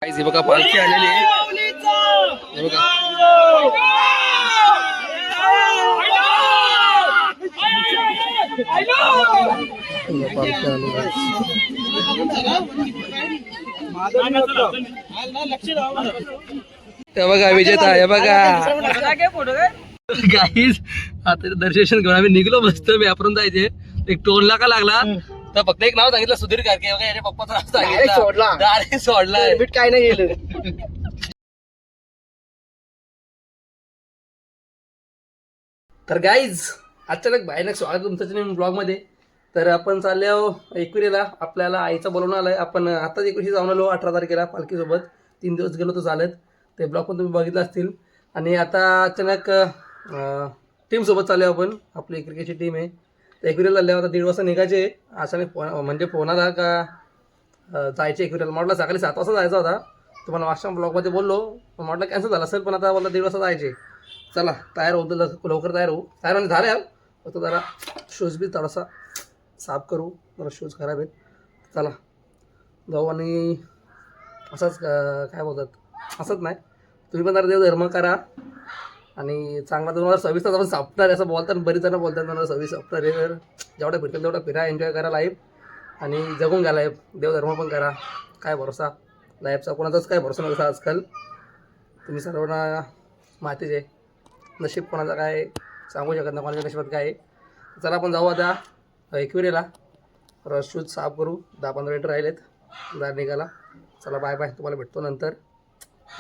हे बघा पालखी आलेली आहे. हे बघा पालखी आलेली आहे. हे बघा विजेता, हे बघा गाईज आता दर्शन घेऊन आम्ही निघलो मस्त. मी आपण जायचे एक टोल नाका लागला तर फक्त एक नाव सांगितलं सुधीर कारके. बघा याच्या पप्पाचं नाव सांगितलं, डायरेक्ट सोडला. काय नाही गेलं. तर गाईज अचानक भयानक स्वागत तुमचं ब्लॉग मध्ये. तर आपण चालले आहो एकविरेला. आपल्याला आईचा बोलवून आलाय. आपण आताच एकविशी जाऊन आलो 18 तारखेला पालखीसोबत. 3 दिवस गेलो तो चालत. ते ब्लॉग पण तुम्ही बघितलं असतील. आणि आता अचानक टीमसोबत चाललो आपण. आपली क्रिकेटची टीम आहे. तर एकविरेला चालले आता 1:30 वाजता निघायचे. अचानक म्हणजे फोन आला का जायचे एकविरेला. म्हटलं सकाळी 7 वाजता जायचा होता. तुम्हाला वाशा ब्लॉगमध्ये बोललो पण म्हटलं कॅन्सल झाला असेल. पण आता बोलला 1:30 वाजता जायचे. चला तयार होतं लवकर तयार होऊ. तयार म्हणजे झालं फक्त जरा शूज बी थोडासा साफ करू. जरा शूज खराब आहेत. चला जाऊ. आणि असंच काय बोलतात असंच नाही तुम्ही पण जरा देवधर्म करा. आणि चांगला 2026 आपण सापणार असं बोलतात. बरीच जणं बोलतात 2026 सापणार आहे. तर जेवढा फिरतील तेवढा फिरा, एन्जॉय करा लाईफ. आणि जगून घ्या लाईफ. देवधर्म पण करा. काय भरोसा लाईफचा कोणाचाच काय भरोसा नसता आजकाल. तुम्ही सर्वांना माहितीच आहे. नशीब कोणाचा काय सांगू शकत नाही कोणाच्या नशिबात काय आहे. चला आपण जाऊ आता एकविरेला. शूज साफ करू. 10-15 मिनिटं राहिलेत जायला निघाला. चला बाय बाय. तुम्हाला भेटतो नंतर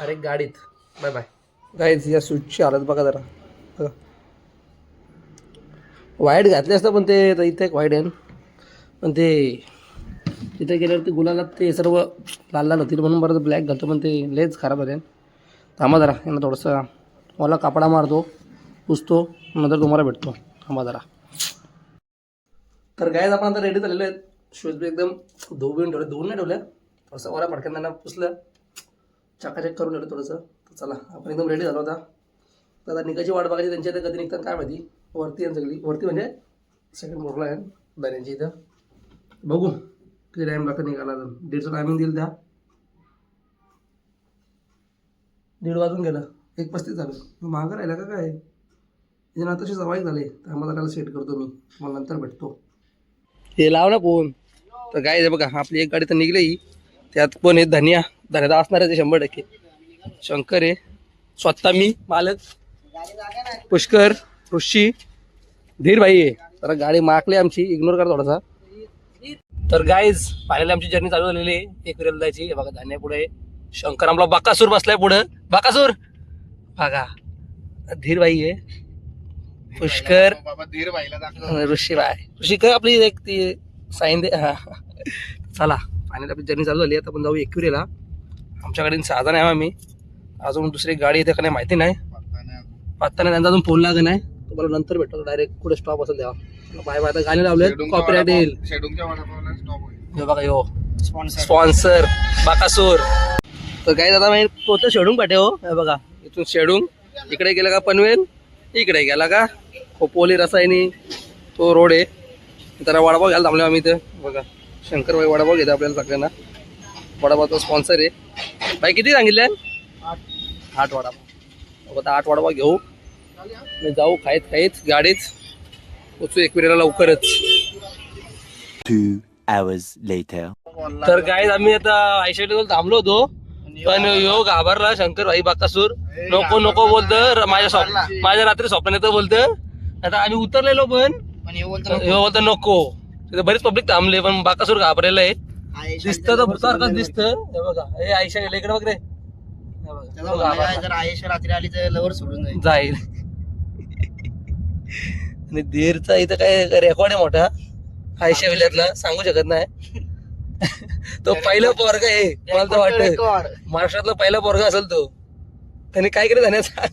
अरे गाडीत. Bye bye. गाईज या शूजची हालत बघा जरा. बघा वाईट घातले असतं पण ते इथे एक वाईट आहे. पण ते तिथे गेल्यावरती गुलालात ते सर्व लाल लाल होतील म्हणून बरं ब्लॅक घालतो. पण ते लेच खराब होते. थांबा जरा यांना थोडंसं मला कापडा मारतो पुसतो नंतर तुम्हाला भेटतो. थांबा जरा. तर गाईज आपण आता रेडी झालेले आहेत. शूज बी एकदम धुवून ठेवले. धुवून नाही ठेवल्या थोडंसं वरा पटकन त्यांना पुसलं. चकाचक करून ठेवलं थोडंसं. तर चला आपण एकदम रेडी झालो होता. तर आता निघायची वाट बघायची. त्यांच्या इथं कधी निघतात काय माहिती. वरती आहे सगळी. वरती म्हणजे सेकंड फ्लोअरला आहे दाऱ्यांच्या इथं. बघू किती टाईम लागतं निघाला. 1:30 टायमिंग दिलं त्या. 1:30 वाजून गेलं. 1:35 झालं. मागं राहिला का काय. त्याच्या नंतरशी सवाई झाले. त्यामुळे त्याला सेट करतो मी. मला नंतर भेटतो. हे लाव ना फोन. तर काय आहे बघा आपली एक गाडी तर निघली. त्यात पण आहे धनिया. धन्यता असणार आहे ते 100%. शंकर आहे. स्वतः मी मालक. पुष्कर ऋषी धीर भाई आहे. तर गाडी माकली आमची. इग्नोर करा थोडासा. तर गाईज फायनली आमची जर्नी चालू झालेली आहे एकविरेला जायची. बघा धान्या पुढे शंकर आमला बाकासूर बसलाय पुढं. बाकासूर बघा. धीर भाई आहे. पुष्कर ऋषी बाय. ऋषी काय आपली एक ती साईन दे. हा चला फायनली आपली जर्नी चालू झाली. आता आपण जाऊ एकविरेला. आमच्याकडे साधा नाही आम्ही. अजून दुसरी गाडी येते का नाही माहिती नाही. पत्ता नाही त्यांचा अजून फोन लागत नाही. तुम्हाला नंतर भेटतो डायरेक्ट कुठे स्टॉप असेल तेव्हा. Bye bye. आता गाणी लावले कॉपीराइट येईल. हे बघा यो स्पॉन्सर बाकासूर. तर काय दादा मी पोहोचलो शेडूंग पाठे हो. हे बघा इथून शेडूंग इकडे गेला का पनवेल. इकडे गेला का खोपोली रसायनी तो रोड आहे. त्याला वडापाव घ्यायला थांबलो आम्ही इथं. बघा शंकरबाई वडापाव घेतो आपल्याला सगळ्यांना. वडापाव तो स्पॉन्सर आहे. बाई किती सांगितल्या. 8 वडापाव. आता 8 वडापाव घेऊ जाऊ खाईत खाईत गाडीत पोचू एकविरेला लवकरच. 2 hours later. तर गाईज आम्ही आता आयशाला थांबलो होतो. पण यो घाबरला शंकर भाई बाकासूर. नको नको बोलतं. माझ्या रात्री स्वप्न येतं बोलतं. आता आम्ही उतरलेलो पण ह्यो बोलतो नको. तिथे बरेच पब्लिक थांबले पण बाकासूर घाबरेला आहे. दिसतं तर भूतासारखंच दिसतं. हे बघा हे आयशा गेला इकडे बघ रे. आयशा रात्री आली तर लवर सोडून जाईल. आणि धीरचा इथं काय रेकॉर्ड आहे मोठा आयशा विल्यातला सांगू शकत नाही. तो पहिला पोरगा आहे मला तर वाटतं महाराष्ट्रातला पहिला पोरगा असेल तो. त्याने काय केलं जाण्याचा.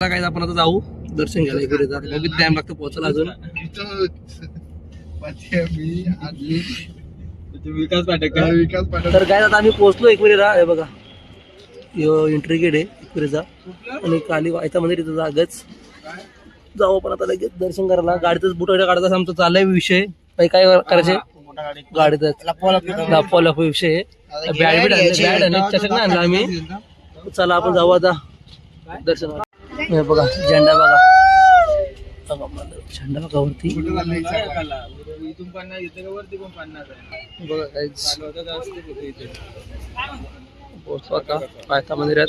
काय आपण आता जाऊ दर्शन घ्यायला एकविरेचा. बघित टाइम लागतो पोहोचायला अजून. तर काय आता आम्ही पोहोचलो एकविरेला. हे बघा यो एंट्री गेट आहे एकविरेचा. आणि काली वायता मंदिर इथं जागच जाऊ. पण आता लगेच दर्शन करायला गाडीतच बुट वगैरे काढायचा आमचा चाललाय विषय. काही काय करायचे मोठा गाडी गाडीतच लपवा विषय बॅट चषक नाही आणला आम्ही. चला आपण जाऊ आता दर्शनाला. हे बघा झेंडा बघा झेंडा बघा वरती बघा काहीच पोहोचलो आता पायथा मंदिरात.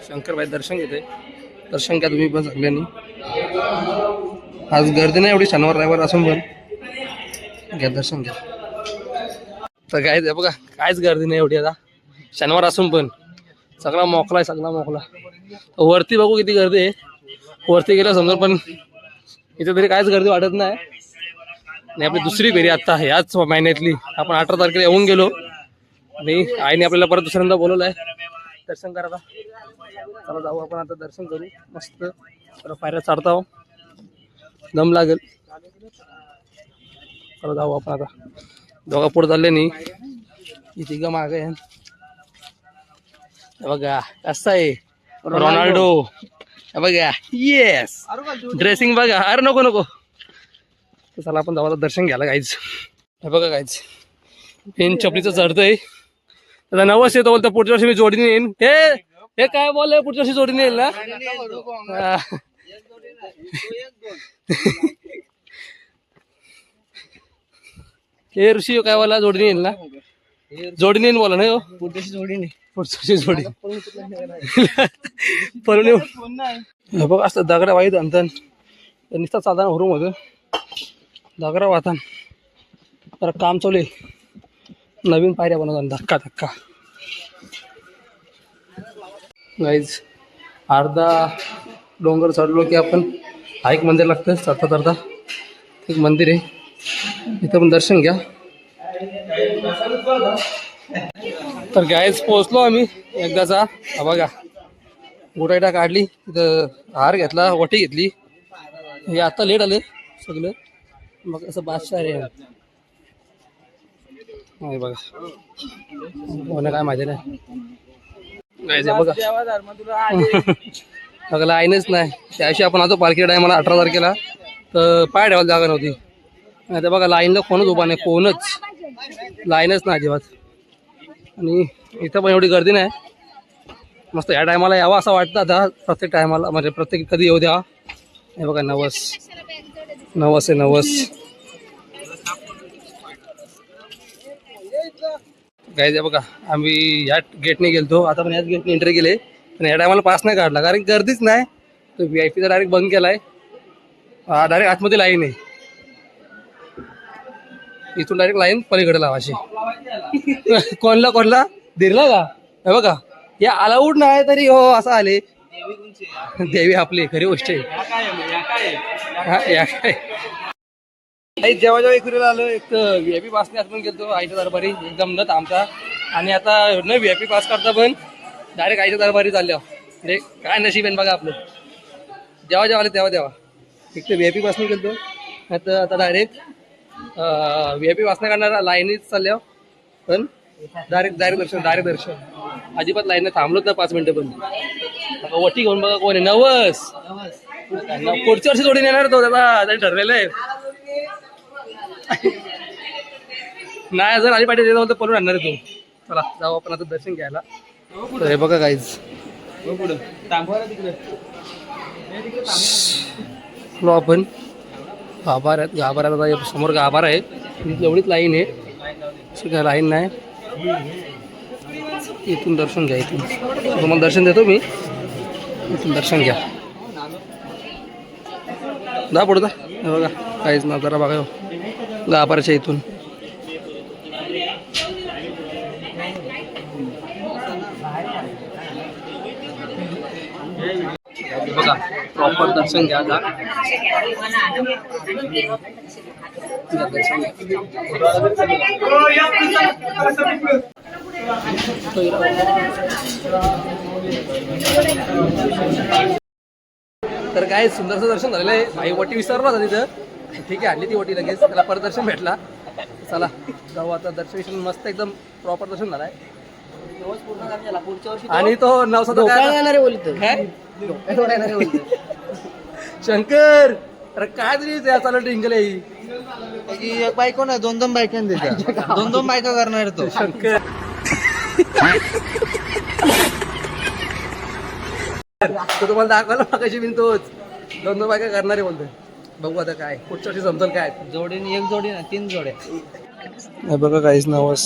शंकरबाई दर्शन घेते. दर्शन घ्या तुम्ही पण सगळ्यांनी. आज गर्दी नाही एवढी शनिवार रविवार असून पण घ्या दर्शन घ्या. तर काय ते बघा कायच गर्दी नाही एवढी आता शनिवार असून पण. सगळा मोकळा आहे सगळा मोकळा. वरती बघू किती गर्दी आहे. वरती गेलं समजा पण इथे तरी काहीच गर्दी वाटत नाही. आणि आपली दुसरी फेरी आता याच महिन्यातली आपण 18 तारखेला येऊन गेलो आणि आईने आपल्याला परत दुसऱ्यांदा बोलवलं आहे दर्शन करायला. चला जाऊ आपण आता दर्शन करू मस्त. तर पायऱ्या चढता हो दम लागेल. चला जाऊ आपण आता. दोघा पुढे चालले नाही तिघं मागे आहे. बघा कसं आहे रोनाल्डो. बघा येस ड्रेसिंग बघा. अरे नको नको. चला आपण जाऊ दर्शन घ्यायला काहीच. हे बघा काहीच पेन चपलीचं चढतंय. त्याचा नवस येतो बोलतो पुढच्या वर्षी मी जोडीने येईन. हे काय बोलले पुढच्या वर्षी जोडीने येईल ना. हे ऋषी काय बोला जोडीने येईल ना. जोडीने येईन बोला नाही हो पुढची जोडी नाही. पुढची जोडी पळून येऊ. बघ असं दगडा वाईट आणतात नुसता साधारण हुरूम होतं दगडा वाहतान. तर काम चालू आहे. नवीन पायऱ्या बनवतात धक्का धक्का. गाईज अर्धा डोंगर चढलो की आपण हा एक मंदिर लागतं. चढता चढता एक मंदिर आहे इथं पण दर्शन घ्या. तर गाईज पोहोचलो आम्ही एकदाचा. हा बघा गोटाईटा काढली तिथं हार घेतला वटी घेतली. हे आता लेट आले सगळं. मग असं बादशाह आहे बघा कोणा काय माहिती नाही. बघा लाईनच नाही. त्याशी आपण आता पालखी टायमाला 18 तारखेला तर पाय ठेवायला जागा नव्हती. नाही तर बघा लाईनला कोणच उभा नाही. कोणच लाईनच नाही अजिबात. आणि इथं पण एवढी गर्दी नाही. मस्त या टायमाला यावं असं वाटतं आता प्रत्येक टायमाला म्हणजे प्रत्येक कधी येऊ द्या. हे बघा नवस नवस आहे नवस. काय बघा आम्ही या गेटने गेलतो. आता पण याच गेटने एंट्री केले पण या टायमाला पास नाही काढला कारण गर्दीच नाही. तो VIP डायरेक्ट बंद केलाय. डायरेक्ट आतमध्ये लाईन आहे. इथून डायरेक्ट लाईन पलीकडे लावायची. कोणला दिरला का हे बघा या अलाउड नाही तरी हो असं आले. देवी आपली खरी गोष्ट आहे. जेव्हा इकडे आलो एक तर VIP पासने आपण गेलतो आईच्या दरबारी एकदम न थांबता. आणि आता न VIP पास करता पण डायरेक्ट आईच्या दरबारी चालल्या. म्हणजे काय नशीब आहे बघा आपलं. जेव्हा आले तेव्हा एक तर VIP पासने गेलतो आता डायरेक्ट VIP पासने करणारा लाईनीच चालल्या. पण डायरेक्ट दर्शन अजिबात लाईन थांबलोच ना 5 मिनिटं पण. वटी घेऊन बघा कोण आहे नवस. पुढच्या वर्षी जोडीने येणार तो त्याचा ठरलेलं आहे. नाही जर आली पाहिजे तर पळून आणणार आहे तू. चला जाऊ आपण आता दर्शन घ्यायला. तर हे बघा काहीच आपण गाभाऱ्यात आता समोर गाभार आहे. एवढीच लाईन आहे काय लाईन नाही. इथून दर्शन घ्या. इथून तुम्हाला दर्शन देतो मी. इथून दर्शन घ्या. जा पुढं जा. हे बघा काहीच ना जरा बघा गाभाऱ्याच्या इथून. बघा प्रॉपर दर्शन घ्या. तर काय सुंदरचं दर्शन झालेलं आहे. भाई वटी विसरला होता तिथं. ठीक आहे आणली ती वटी लगेच. त्याला परत दर्शन भेटला. चला जाऊ आता. दर्शन मस्त एकदम प्रॉपर दर्शन झालाय. पुढच्या वर्षी आणि तो 9-7 येणार बोलतो. शंकर अरे काय तरी चालू टिंगल आहे ही. एक बायको ना दोन बायकांना देतात दोन बायका करणार तो शंकर तो तुम्हाला दाखवला मागाशी मी तोच दोन बायका करणारे बोलतोय. बघू आता काय पुढच्या वर्षी समजेल काय. जोडीने एक जोडी ना 3 जोड्या. हे बघा काहीच नवस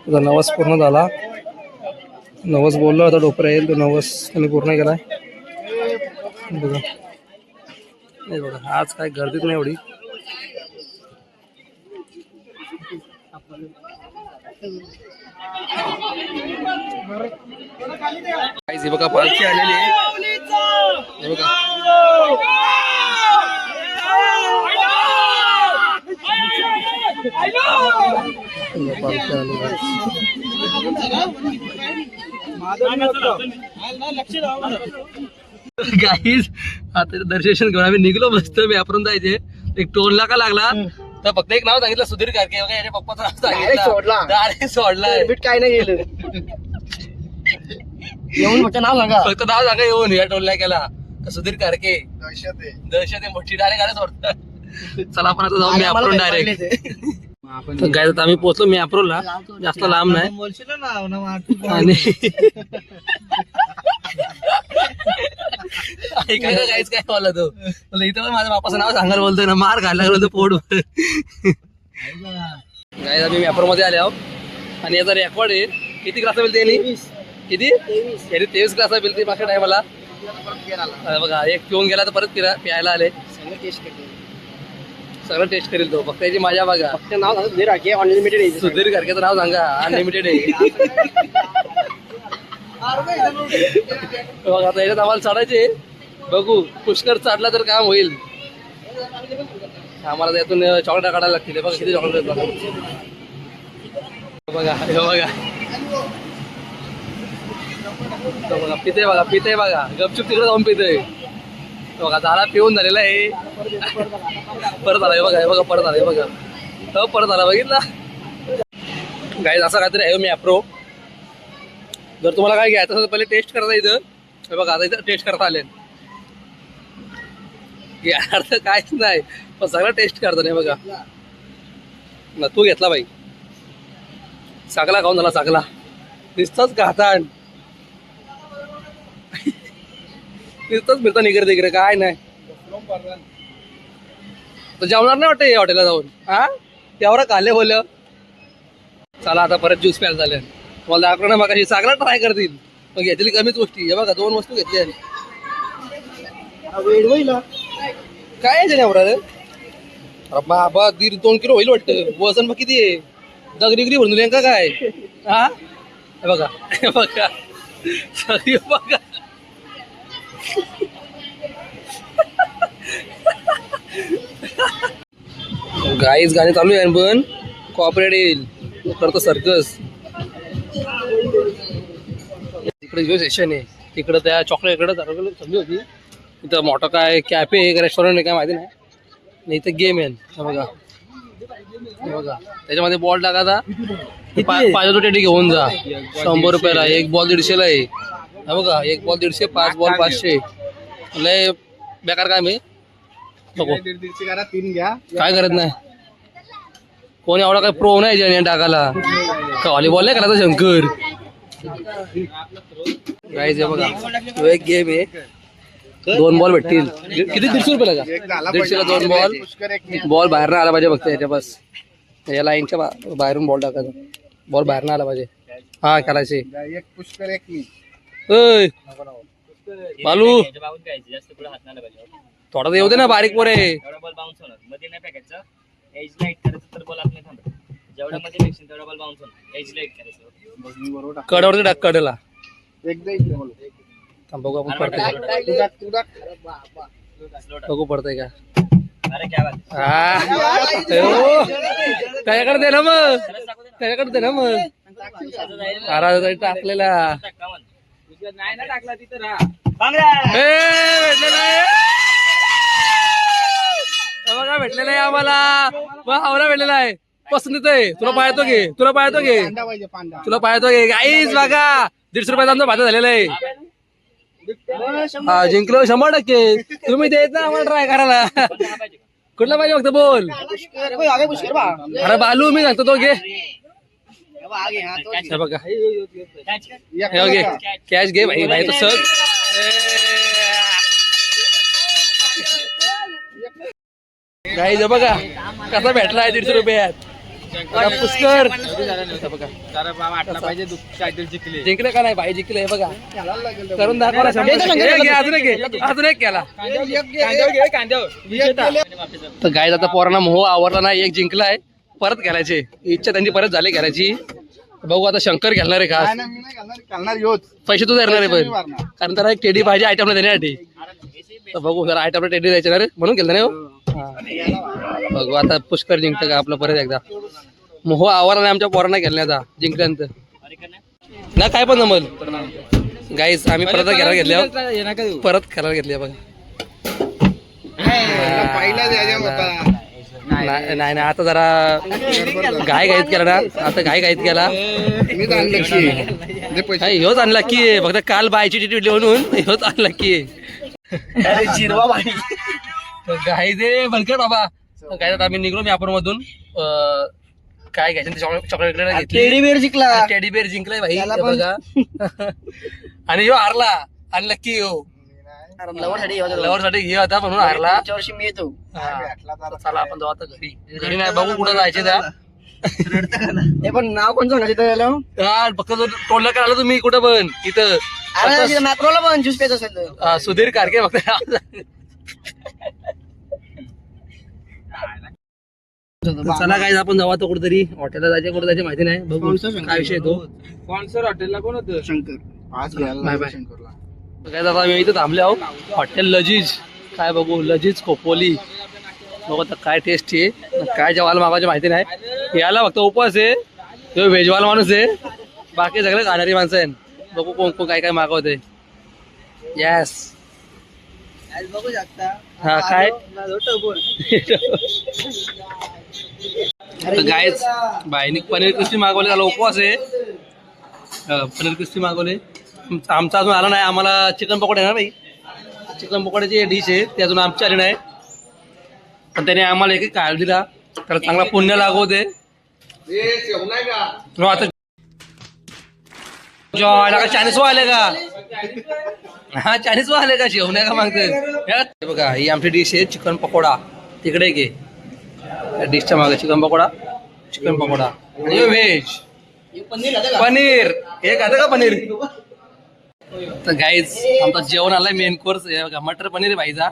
तुझा नवस पूर्ण झाला. नवस बोललो आता डोपरा येईल तो नवस त्यांनी पूर्ण केलाय. बघा नाही बघा आज काय गर्दीच नाही एवढी. काहीच बघा पालखी आलेली आहे. हे बघा पालखी आलेली आहे. गाईज आता दर्शन घेऊन आम्ही निघलो मस्त मी आपण जायचे. एक टोल नाका लागला तर फक्त एक नाव सांगितलं सुधीर कारके. बघा याच्या पप्पाचं नाव सांगितलं डायरेक्ट सोडलाय. काय नाही गेलं येऊन फक्त नाव सांगा. फक्त नाव सांगा येऊन या टोल नाक्याला सुधीर कारके दहशत आहे मोठी डायरेक्ट गाडी सोडतात. चला आपण आता जाऊ मी आपण डायरेक्ट काय आम्ही पोहोचलो मी अप्रोलला. जास्त लांब नाही बोलशील ना आणि ऐकायला काहीच काय बोलला तो इथं पण माझ्या बापाचं नाव सांगायला बोलतोय ना मार घालायला लागलो तो पोट. काय आम्ही मॅप्रो मध्ये आले आहोत आणि याचा रेकॉर्ड आहे. किती क्लास बिल त्यांनी किती 23 क्लास बिल ते मागच्या टायमाला. बघा एक पिऊन गेला तर परत प्यायला आले. सगळं टेस्ट करेल तो. फक्त याची माझ्या बघा फक्त नाव सुधीर कारके अनलिमिटेड आहे. सुधीर कारकेचं नाव सांगा अनलिमिटेड आहे. बघा आता याच्यात आम्हाला चढायचे. बघू पुष्कर चढला तर काम होईल. आम्हाला त्यातून चॉकलेट काढायला लागतील. बघा किती चॉकलेट बघा हे बघा बघा पिते बघा पिते बघा गपचूप तिकडे जाऊन पिते बघा. झाला पिऊन झालेला आहे. परत आला हे बघा हे बघा परत आला हे बघा हो परत आला बघितला. गाईज असं काहीतरी आहे मी अप्रो. जर तुम्हाला काय घ्यायचं असेल तर पहिले टेस्ट करता इथं. हे बघा आता इथं टेस्ट करता आले. अर्थ काहीच नाही पण सगळं टेस्ट करता नाही बघा ना. तू घेतला बाई चाकला खाऊन झाला चाकला नुसतंच घाताण नुसतंच फिरता निघत इकडे काय नाही. तर जेवणार नाही वाटतं या हॉटेलला जाऊन. हा त्यावर काले बोल. चला आता परत ज्यूस प्यायला झाले. मला दाखवलं ना मग चांगला ट्राय करतील मग घेतली कमीच गोष्टी. हे बघा 2 वस्तू घेतल्या काय आहे एवढा रे बाबा 1.5-2 किलो होईल वाटतं. वजन मग किती आहे दगडी भरून का काय. हा हे बघा हे बघा सगळी बघा गाईच गाणे चालू आहे पण कॉपरेट येईल करतो सर्कस. तिकडे जो सेशन आहे तिकडं त्या चॉकलेट इकडे समजी होती. इथं मोठं काय कॅफे आहे रेस्टॉरंट आहे काय माहिती नाही. इथं गेम आहे हे बघा हे बघा त्याच्यामध्ये बॉल टाकायचा. पाहिजे तो टेडी घेऊन जा. 100 रुपयाला. एक बॉल 150ला आहे. हे बघा एक बॉल 150 5 बॉल 500. लय बेकार काय मी बघू 3 घ्या काय करत नाही. कोणी एवढा काय प्रो नाही ज्याने टाकायला. व्हॉलीबॉल नाही करायचा शंकर. गाईज हे बघा तो एक गेम आहे. 2 बॉल भेटतील. किती 150 रुपयाला का 150ला 2 बॉल. बॉल बाहेर आला पाहिजे फक्त याच्या बस या लाईनच्या बाहेरून बॉल टाकायचा. बॉल बाहेर आला पाहिजे. हा खेळायचे. एक पुष्कर एक मी बालू थोडा येऊ दे ना बारीक पोरे. कडावरती टाक कडेला. बघू आपण पडतंय बघू पडतंय का. त्याच्याकडे दे ना मग त्याच्याकडे दे ना मग. अरे टाकलेला बघा भेटलेला आहे आम्हाला. आवरा भेटलेला आहे. पसंत आहे. तुला पाहतो घे तुला पाहतो घे तुला पाहतो घे. गाईच बघा 150 रुपयाचा आमचा भाता झालेला आहे. हा जिंकलो 100%. तुम्ही देत ना आम्हाला ट्राय करायला. कुठला पाहिजे फक्त बोल. अरे बालू मी सांगतो तो घे. हे बघा हे घे कॅश घे भाई भाई तो सर. गाईज बघा कसा भेटला आहे 150 रुपयात. पुष्कर जिंकले का नाही भाई जिंकले. हे बघा करून दाखवा. अजून एक केला. तर गाईज आता पोरांना मोह आवरला नाही. एक जिंकलाय परत खेळायचे इच्छा त्यांची परत झाली खेळायची. बघू आता शंकर खेळणार आहे खास. पैसे तू देणार आहे पण कारण त्याला एक टेडी पाहिजे आयटमला देण्यासाठी. तर बघू जरा आयटमला टेडी द्यायचे ना रे म्हणून केलं नाही हो. बघू आता पुष्कर जिंकतं का आपलं परत एकदा. मोह आवरला नाही आमच्या पोरांना खेळण्याचा जिंकल्यानंतर ना काय पण जमल. गाईस आम्ही परत खेळायला घेतल्या परत खेळायला घेतल्या बघा. नाही नाही आता जरा घाई घाईत केला ना. आता घाई घाईत केला. ह्योच आणला की फक्त काल बायची टिटी म्हणून ह्योच आणला की घाई दे बलकट बाबा. काय आम्ही निघलो मी आपण मधून काय घ्यायचं चॉकलेट टेडी बेअर जिंकला. टेडी बेअर जिंकलाय भाई बघा. आणि ह्यो हारला आणि लक्की ह्यो लवर साठी घे होता म्हणून हारला. वर्षी मी येतो. चला आपण जाऊ आता घरी. घरी नाही बघू कुठं जायचे त्या. हे पण नाव कोण सांगायचं फक्त टोलला करायला तुम्ही कुठं पण इथं मॅक्रोला पण ज्यूस प्यायचं असेल तर सुधीर कारके फक्त. चला काय आपण जाऊ आता कुठेतरी हॉटेलला जायचं कुठे जायचं माहिती नाही. बघू काय विषय तो. स्पॉन्सर हॉटेलला कोण होतं. शंकर. Bye bye. काय दादा मी इथं थांबले आहो हॉटेल लजीज. काय बघू लजीज खोपोली. बघू आता काय टेस्ट आहे काय जेवायला मागायचे माहिती नाही. याला फक्त उपवास आहे तो व्हेजवाला माणूस आहे. बाकी सगळे खाणारी माणसं आहे. बघू कोण कोण काय काय मागवते. यस बघू शकता. हा काय गायच बाईने पनीर क्रिस्पी मागवले. त्याला उपवास आहे. पनीर क्रिस्पी मागवले. आमचा अजून आला नाही. आम्हाला चिकन पकोडा आहे ना भाई. चिकन पकोड्याची डिश आहे ते अजून आमची आली नाही. पण त्याने आम्हाला एक खायला दिला. त्याला चांगला पुण्य लागवते. आता जॉयला का चायनीज आले का. हा चायनीज आले का शेवण्या का मागते. बघा ही आमची डिश आहे चिकन पकोडा. तिकडे घे डिशच्या मागे चिकन पकोडा आणि व्हेज पनीर हे खातं का पनीर. तर गाईज आमचा जेवण आलाय मेन कोर्स मटर पनीर भाईचा.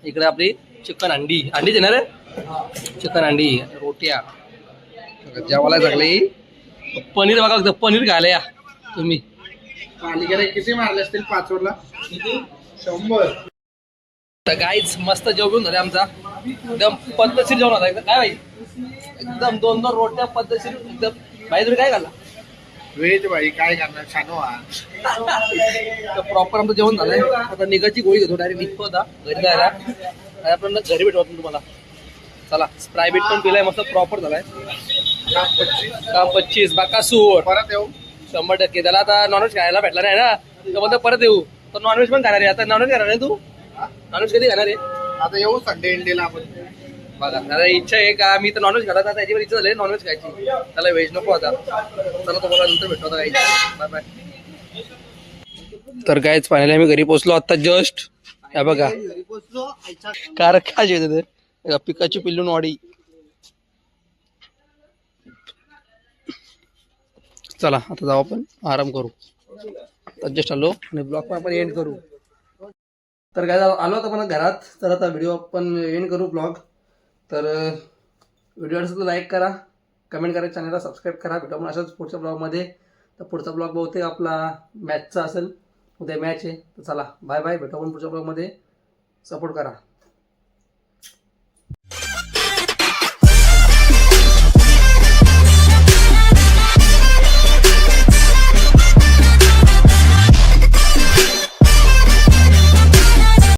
इकडे आपली चिकन अंडी देणार आहे. चिकन अंडी रोट्या जेवायला लागले. पनीर बघा पनीर खायला या तुम्ही. किती मारले असतील 5 वरला 100. तर गाईज मस्त जेवण झाले आमचा. एकदम पद्धतशीर जेवण होता. एकदम काय भाई एकदम 2-2 रोट्या पद्धतशीर एकदम. भाई तुम्ही काय खाल्ला. व्हेज भाई काय करणार छानो. प्रॉपर आमचं जेवण झालंय. आता निघाची गोळी घेतो डायरेक्ट निघतो आता घरी जायला. आपण घरी भेटू आपण तुम्हाला. चला स्प्रायबीट पण पिलाय मस्त प्रॉपर झालाय. काम 25 बाकासूर परत येऊ 100%. त्याला आता नॉनव्हेज खायला भेटला नाही ना तर म्हणतो परत येऊ. तर नॉनव्हेज पण खाणार आहे. आता नॉनव्हेज खाणार आहे तू. नॉनव्हेज कधी खाणार आहे. आता येऊ संडे इंडेला आपण. बघा त्याला इच्छा आहे का मी तर नॉनव्हेज खाला. आता त्याची पण इच्छा झाली नॉनव्हेज खायची. त्याला व्हेज नको आता. चला तुम्हाला नंतर भेटू आता काही. Bye bye. तर कायच फायनली आम्ही घरी पोहोचलो आता जस्ट. या बघा कार काय येते पिकाची पिल्लून वाडी. चला आता जाऊ आपण आराम करू. जस्ट आलो आणि ब्लॉग पण आपण एंड करू. तर काय आलो आता आपण घरात. तर आता व्हिडिओ आपण एंड करू ब्लॉग. तर व्हिडिओ असेल तर लाईक करा कमेंट करा चॅनलला सबस्क्राईब करा. भेटू आपण अशाच पुढच्या ब्लॉगमध्ये. तर पुढचा ब्लॉग बहुतेक आपला मॅचचा असेल. उद्या मॅच आहे. तर चला बाय बाय. भेटू आपण पुढच्या ब्लॉगमध्ये. सपोर्ट करा.